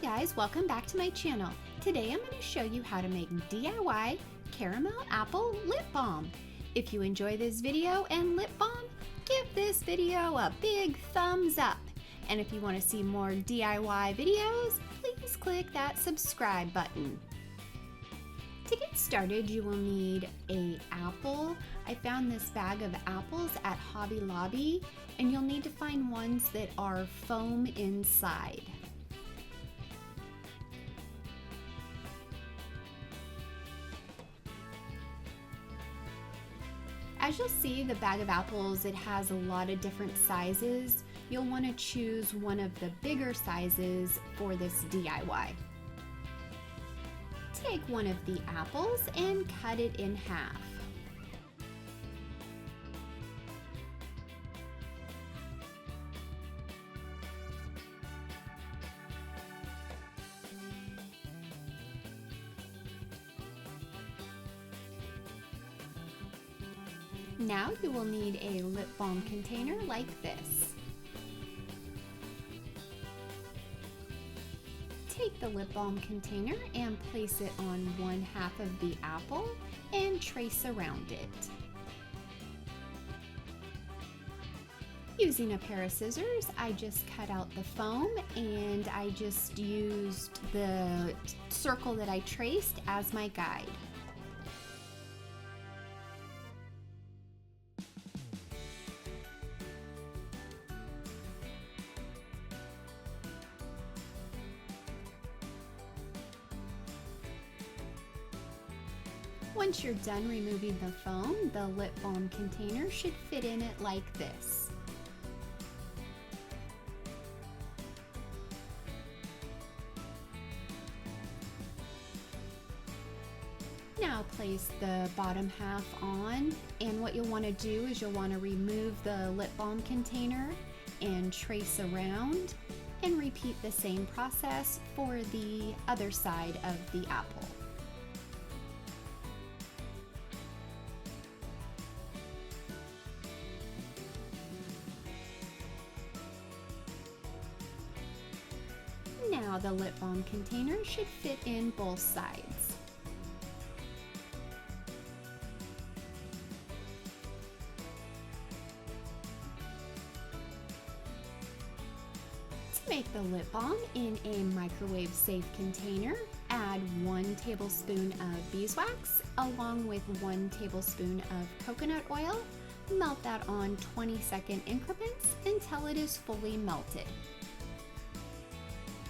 guys, welcome back to my channel. Today I'm going to show you how to make DIY Caramel Apple Lip Balm. If you enjoy this video and lip balm, give this video a big thumbs up. And if you want to see more DIY videos, please click that subscribe button. To get started, you will need an apple. I found this bag of apples at Hobby Lobby, and you'll need to find ones that are foam inside. As you'll see, the bag of apples, it has a lot of different sizes. You'll want to choose one of the bigger sizes for this DIY. Take one of the apples and cut it in half. Now you will need a lip balm container like this. Take the lip balm container and place it on one half of the apple and trace around it. Using a pair of scissors, I just cut out the foam and I just used the circle that I traced as my guide. Once you're done removing the foam, the lip balm container should fit in it like this. Now place the bottom half on, and what you'll want to do is you'll want to remove the lip balm container and trace around, and repeat the same process for the other side of the apple. Now the lip balm container should fit in both sides. To make the lip balm in a microwave safe container, add 1 tablespoon of beeswax along with 1 tablespoon of coconut oil. Melt that on 20-second increments until it is fully melted.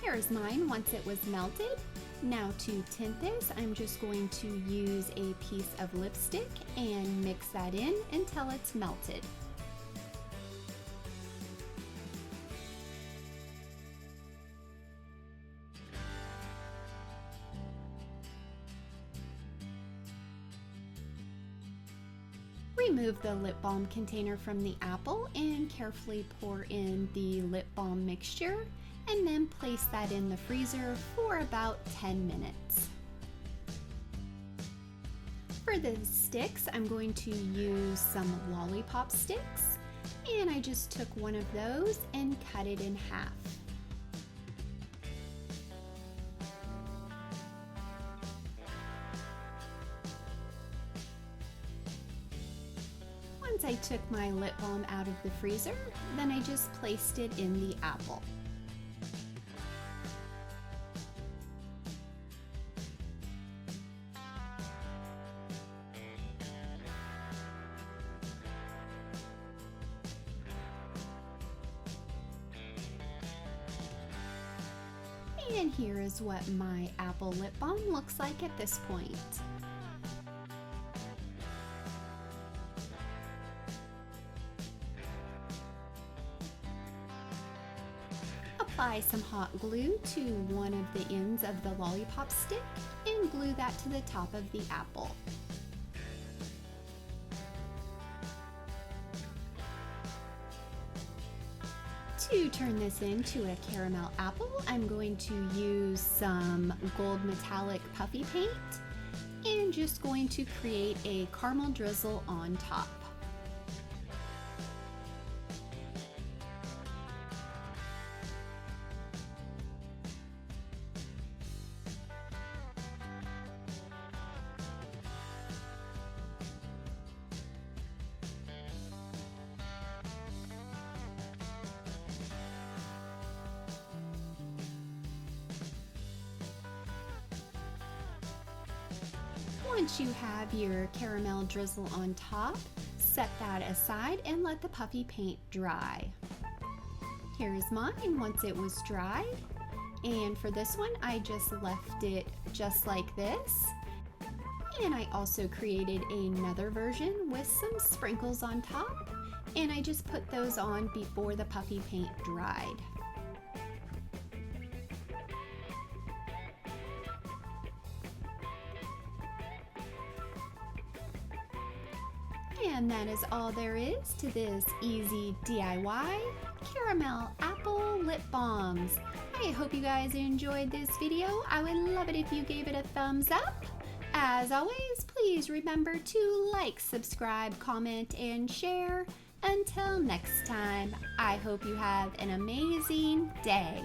Here's mine once it was melted. Now to tint this, I'm just going to use a piece of lipstick and mix that in until it's melted. Remove the lip balm container from the apple and carefully pour in the lip balm mixture, and then place that in the freezer for about 10 minutes. For the sticks, I'm going to use some lollipop sticks, and I just took one of those and cut it in half. Once I took my lip balm out of the freezer, then I just placed it in the apple. And here is what my apple lip balm looks like at this point. Apply some hot glue to one of the ends of the lollipop stick and glue that to the top of the apple. To turn this into a caramel apple, I'm going to use some gold metallic puffy paint and just going to create a caramel drizzle on top. Once you have your caramel drizzle on top, set that aside and let the puffy paint dry. Here's mine once it was dry. And for this one, I just left it just like this. And I also created another version with some sprinkles on top. And I just put those on before the puffy paint dried. And that is all there is to this easy DIY Caramel Apple Lip Balms. I hope you guys enjoyed this video. I would love it if you gave it a thumbs up. As always, please remember to like, subscribe, comment, and share. Until next time, I hope you have an amazing day.